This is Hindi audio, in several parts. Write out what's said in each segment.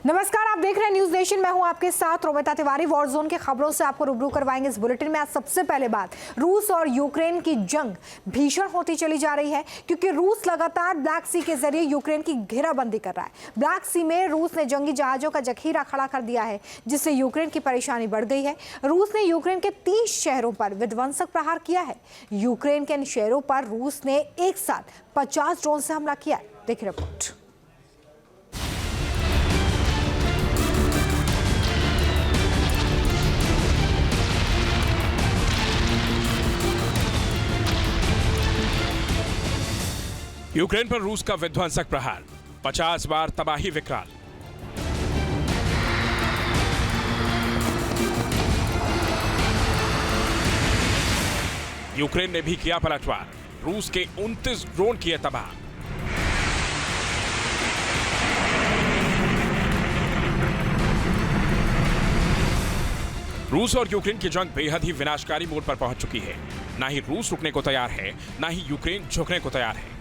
नमस्कार, आप देख रहे हैं न्यूज नेशन। मैं हूं आपके साथ रोमिता तिवारी। वॉर जोन के खबरों से आपको रूबरू करवाएंगे इस बुलेटिन में। आज सबसे पहले बात, रूस और यूक्रेन की जंग भीषण होती चली जा रही है क्योंकि रूस लगातार ब्लैक सी के जरिए यूक्रेन की घेराबंदी कर रहा है। ब्लैक सी में रूस ने जंगी जहाजों का जखीरा खड़ा कर दिया है, जिससे यूक्रेन की परेशानी बढ़ गई है। रूस ने यूक्रेन के 30 शहरों पर विध्वंसक प्रहार किया है। यूक्रेन के इन शहरों पर रूस ने एक साथ 50 ड्रोन से हमला किया है। देखिए रिपोर्ट। यूक्रेन पर रूस का विध्वंसक प्रहार, 50 बार तबाही विकराल। यूक्रेन ने भी किया पलटवार, रूस के 29 ड्रोन किए तबाह। रूस और यूक्रेन की जंग बेहद ही विनाशकारी मोड़ पर पहुंच चुकी है। ना ही रूस रुकने को तैयार है, ना ही यूक्रेन झुकने को तैयार है।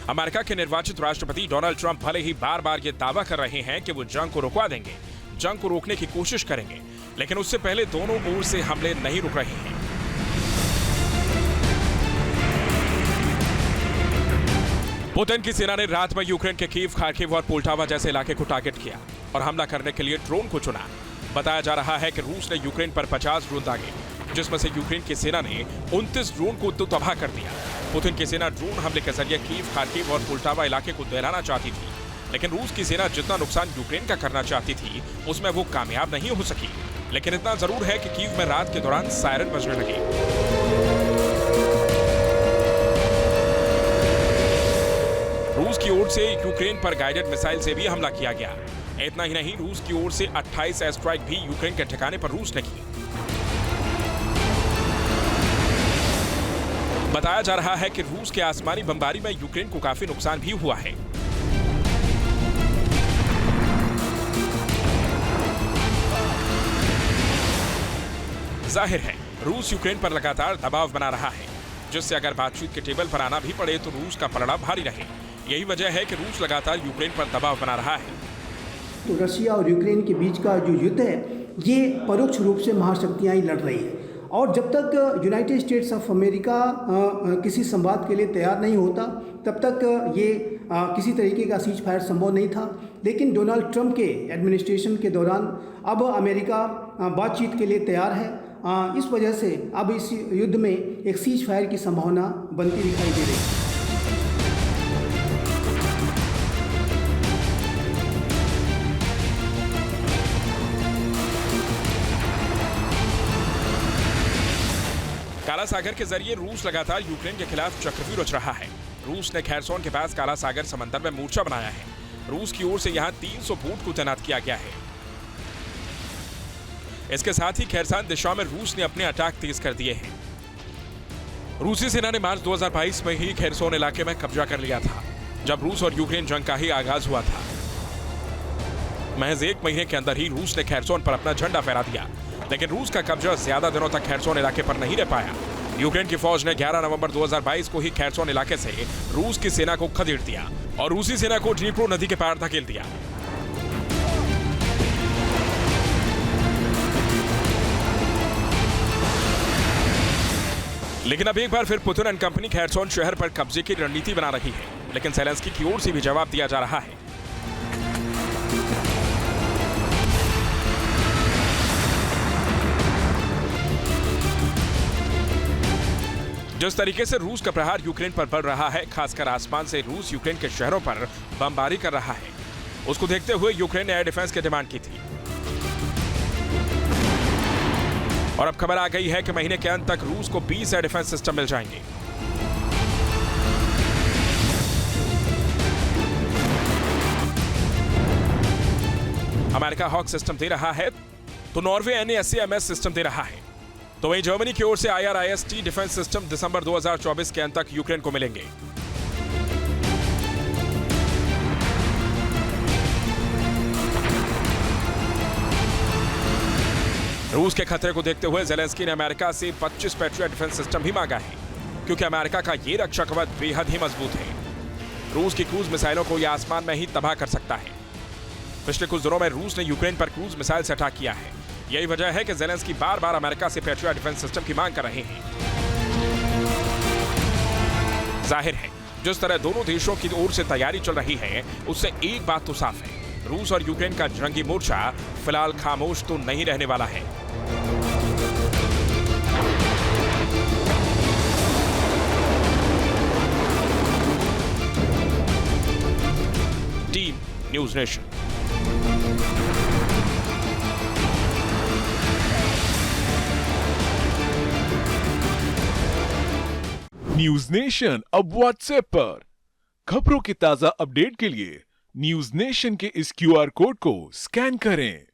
अमेरिका के निर्वाचित राष्ट्रपति डोनाल्ड ट्रंप भले ही बार बार ये दावा कर रहे हैं कि वो जंग को रुकवा देंगे, जंग को रोकने की कोशिश करेंगे, लेकिन उससे पहले दोनों ओर से हमले नहीं रुक रहे हैं। पुतिन की सेना ने रात में यूक्रेन के कीव, खार्किव और पोल्टावा जैसे इलाके को टारगेट किया और हमला करने के लिए ड्रोन को चुना। बताया जा रहा है कि रूस ने यूक्रेन पर 50 ड्रोन दागे, जिसमें से यूक्रेन की सेना ने 29 ड्रोन को तो तबाह कर दिया। पुतिन की सेना ड्रोन हमले के जरिए कीव, खार्किव और पोल्टावा इलाके को दहलाना चाहती थी, लेकिन रूस की सेना जितना नुकसान यूक्रेन का करना चाहती थी उसमें वो कामयाब नहीं हो सकी। लेकिन इतना जरूर है कि कीव में रात के दौरान सायरन बजने लगे। रूस की ओर से यूक्रेन पर गाइडेड मिसाइल से भी हमला किया गया। इतना ही नहीं, रूस की ओर से 28 एयर स्ट्राइक भी यूक्रेन के ठिकाने पर रूस ने की। बताया जा रहा है कि रूस के आसमानी बमबारी में यूक्रेन को काफी नुकसान भी हुआ है। जाहिर है, रूस यूक्रेन पर लगातार दबाव बना रहा है, जिससे अगर बातचीत के टेबल पर आना भी पड़े तो रूस का पलड़ा भारी रहे। यही वजह है कि रूस लगातार यूक्रेन पर दबाव बना रहा है। तो रशिया और यूक्रेन के बीच का जो युद्ध है, ये परोक्ष रूप से महाशक्तियां ही लड़ रही है, और जब तक यूनाइटेड स्टेट्स ऑफ अमेरिका किसी संवाद के लिए तैयार नहीं होता, तब तक ये किसी तरीके का सीज फायर संभव नहीं था। लेकिन डोनाल्ड ट्रंप के एडमिनिस्ट्रेशन के दौरान अब अमेरिका बातचीत के लिए तैयार है। इस वजह से अब इस युद्ध में एक सीज फायर की संभावना बनती दिखाई दे रही है। काला सागर के जरिए रूस लगातार यूक्रेन के खिलाफ चक्रव्यूह रच रहा है। रूस ने खैरसोन के पास काला सागर समंदर में मोर्चा बनाया है। रूस की ओर से यहां 300 बोट को तैनात किया गया है। इसके साथ ही खैरसान दिशा में रूस ने अपने अटैक तेज कर दिए हैं। रूसी सेना ने मार्च 2022 में ही खैरसोन इलाके में कब्जा कर लिया था, जब रूस और यूक्रेन जंग का ही आगाज हुआ था। महज 1 महीने के अंदर ही रूस ने खैरसोन पर अपना झंडा फहरा दिया, लेकिन रूस का कब्जा ज्यादा दिनों तक खैरसोन इलाके पर नहीं रह पाया। यूक्रेन की फौज ने 11 नवंबर 2022 को ही खैरसोन इलाके से रूस की सेना को खदेड़ दिया और रूसी सेना को ड्नीप्रो नदी के पार धकेल दिया। लेकिन अब एक बार फिर पुतिन एंड कंपनी खैरसोन शहर पर कब्जे की रणनीति बना रही है, लेकिन ज़ेलेंस्की की ओर से भी जवाब दिया जा रहा है। जिस तरीके से रूस का प्रहार यूक्रेन पर बढ़ रहा है, खासकर आसमान से रूस यूक्रेन के शहरों पर बमबारी कर रहा है, उसको देखते हुए यूक्रेन ने एयर डिफेंस की डिमांड की थी। और अब खबर आ गई है कि महीने के अंत तक रूस को 20 एयर डिफेंस सिस्टम मिल जाएंगे। अमेरिका हॉक सिस्टम दे रहा है, तो नॉर्वे NASAMS सिस्टम दे रहा है, तो वहीं जर्मनी की ओर से IRIS-T डिफेंस सिस्टम दिसंबर 2024 के अंत तक यूक्रेन को मिलेंगे। रूस के खतरे को देखते हुए ज़ेलेंस्की ने अमेरिका से 25 पैट्रियट डिफेंस सिस्टम भी मांगा है, क्योंकि अमेरिका का ये रक्षा कवच बेहद ही मजबूत है। रूस की क्रूज मिसाइलों को यह आसमान में ही तबाह कर सकता है। पिछले कुछ दिनों में रूस ने यूक्रेन पर क्रूज मिसाइल से अटैक किया है। यही वजह है कि ज़ेलेंस्की बार-बार अमेरिका से पैट्रियट डिफेंस सिस्टम की मांग कर रहे हैं। जाहिर है, जिस तरह दोनों देशों की ओर से तैयारी चल रही है, उससे एक बात तो साफ है, रूस और यूक्रेन का जंगी मोर्चा फिलहाल खामोश तो नहीं रहने वाला है। Team news nation. News nation अब व्हाट्सएप पर खबरों के ताजा अपडेट के लिए न्यूज नेशन के इस क्यूआर कोड को स्कैन करें।